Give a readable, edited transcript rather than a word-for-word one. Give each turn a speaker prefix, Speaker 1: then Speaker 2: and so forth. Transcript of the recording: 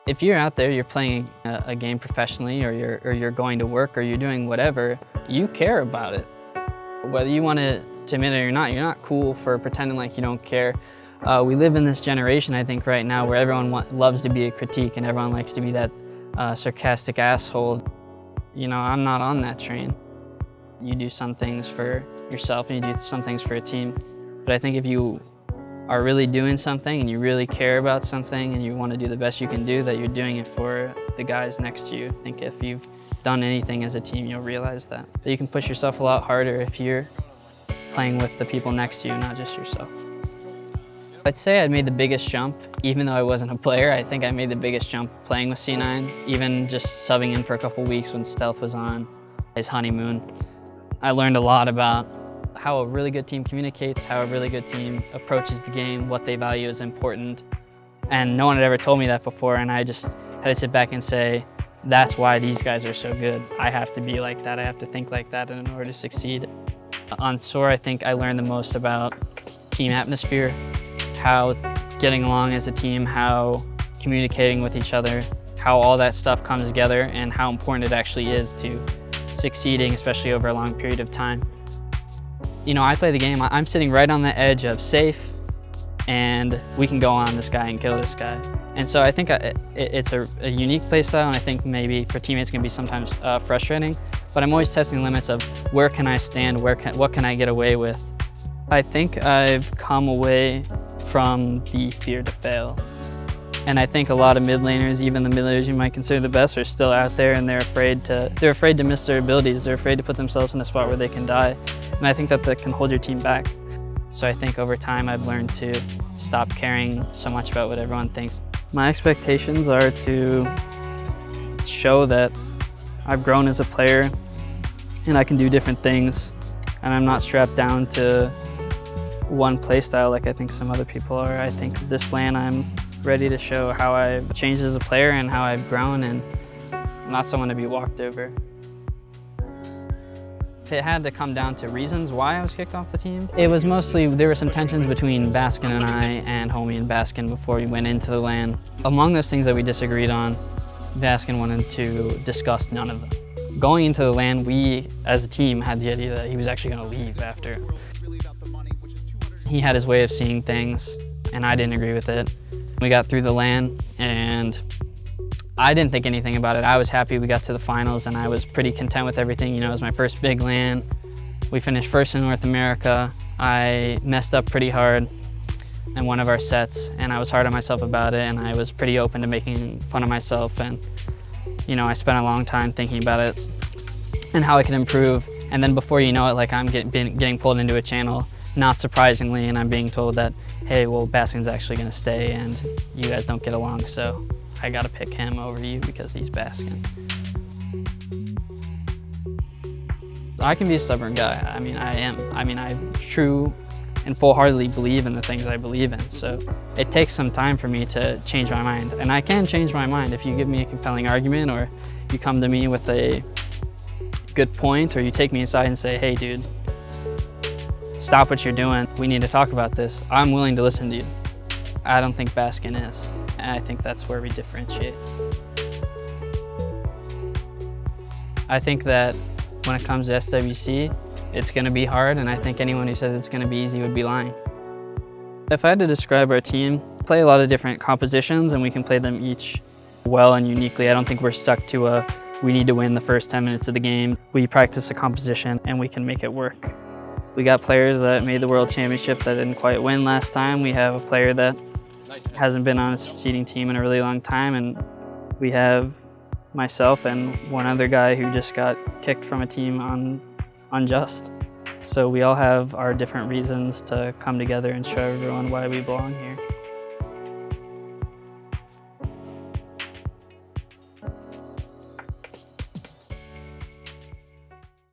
Speaker 1: If you're out there, you're playing a game professionally, or you're going to work, or you're doing whatever, you care about it. Whether you want to admit it or not, you're not cool for pretending like you don't care. We live in this generation, I think, right now where everyone loves to be a critique and everyone likes to be that sarcastic asshole. You know, I'm not on that train. You do some things for yourself and you do some things for a team. But I think if you are really doing something and you really care about something and you want to do the best you can do, that you're doing it for the guys next to you. I think if you've done anything as a team, you'll realize that you can push yourself a lot harder if you're playing with the people next to you, not just yourself. I'd say I made the biggest jump, even though I wasn't a player. I think I made the biggest jump playing with C9, even just subbing in for a couple weeks when Stealth was on his honeymoon. I learned a lot about how a really good team communicates, how a really good team approaches the game, what they value is important. And no one had ever told me that before, and I just had to sit back and say, that's why these guys are so good. I have to be like that, I have to think like that in order to succeed. On SOAR, I think I learned the most about team atmosphere, how getting along as a team, how communicating with each other, how all that stuff comes together, and how important it actually is to succeeding, especially over a long period of time. You know, I play the game, I'm sitting right on the edge of safe, and we can go on this guy and kill this guy. And so I think it's a unique play style, and I think maybe for teammates it can be sometimes frustrating, but I'm always testing the limits of where can I stand, what can I get away with. I think I've come away from the fear to fail. And I think a lot of mid laners, even the mid laners you might consider the best, are still out there and they're afraid to miss their abilities. They're afraid to put themselves in a spot where they can die. And I think that can hold your team back. So I think over time I've learned to stop caring so much about what everyone thinks. My expectations are to show that I've grown as a player and I can do different things, and I'm not strapped down to one playstyle like I think some other people are. I think this LAN I'm ready to show how I've changed as a player and how I've grown, and I'm not someone to be walked over. If it had to come down to reasons why I was kicked off the team, it was mostly, there were some tensions between Baskin and I, and Homie and Baskin, before we went into the LAN. Among those things that we disagreed on, Baskin wanted to discuss none of them. Going into the LAN, we as a team had the idea that he was actually going to leave after. He had his way of seeing things, and I didn't agree with it. We got through the LAN, and I didn't think anything about it. I was happy we got to the finals, and I was pretty content with everything. You know, it was my first big LAN. We finished first in North America. I messed up pretty hard in one of our sets, and I was hard on myself about it, and I was pretty open to making fun of myself. And, you know, I spent a long time thinking about it and how I could improve. And then before you know it, like, I'm getting pulled into a channel, not surprisingly, and I'm being told that, hey, well, Baskin's actually going to stay and you guys don't get along, so I got to pick him over you because he's Baskin. I can be a stubborn guy. I mean, I am. I mean, I true and full-heartedly believe in the things I believe in, so it takes some time for me to change my mind. And I can change my mind if you give me a compelling argument, or you come to me with a good point, or you take me aside and say, hey, dude, stop what you're doing. We need to talk about this. I'm willing to listen to you. I don't think Baskin is. And I think that's where we differentiate. I think that when it comes to SWC, it's going to be hard, and I think anyone who says it's going to be easy would be lying. If I had to describe our team, we play a lot of different compositions, and we can play them each well and uniquely. I don't think we're stuck to we need to win the first 10 minutes of the game. We practice a composition, and we can make it work. We got players that made the World Championship that didn't quite win last time. We have a player that hasn't been on a succeeding team in a really long time, and we have myself and one other guy who just got kicked from a team on unjust. So we all have our different reasons to come together and show everyone why we belong here.